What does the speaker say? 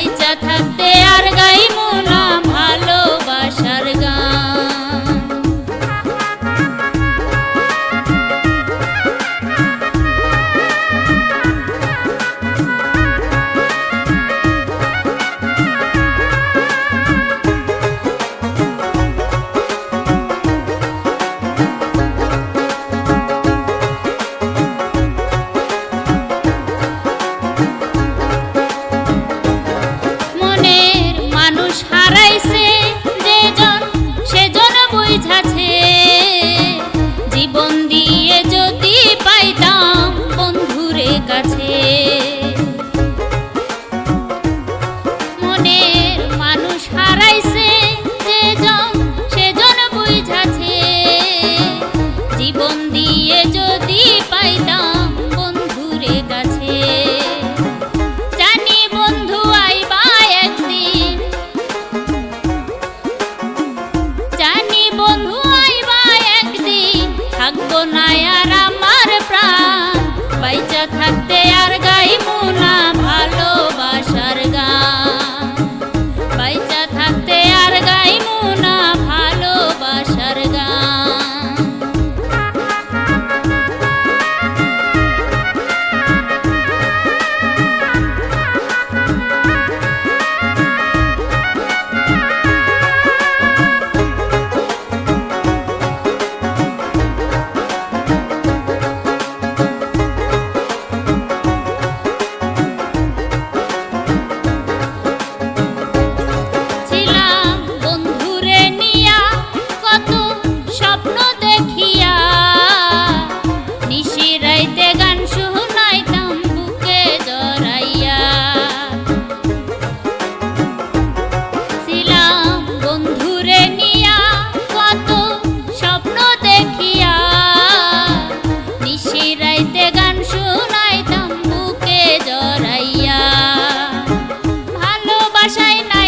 বাইচা থাকতে আর গাইমু না ভালোবাসার গান। হারাইছে যেজন সেজন বুঝাছে, জীবন দিয়ে যদি পাইতাম বন্ধুরে কাছে। মনের মানুষ হারাইছে যেজন সেজন বুঝাছে, জীবন দিয়ে যদি পাইতাম বন্ধুরে কাছে। জানি বন্ধু আইবা একদিন, জানি বন্ধু আইবা একদিন, থাকবো না আর আমার প্রাণ। বাইচা থাকতে আর গাইমু না ভালোবাসার গান। বাইচা থাকতে আর গাইমু না ভালোবাসার গান। ভালোবাসায় নাই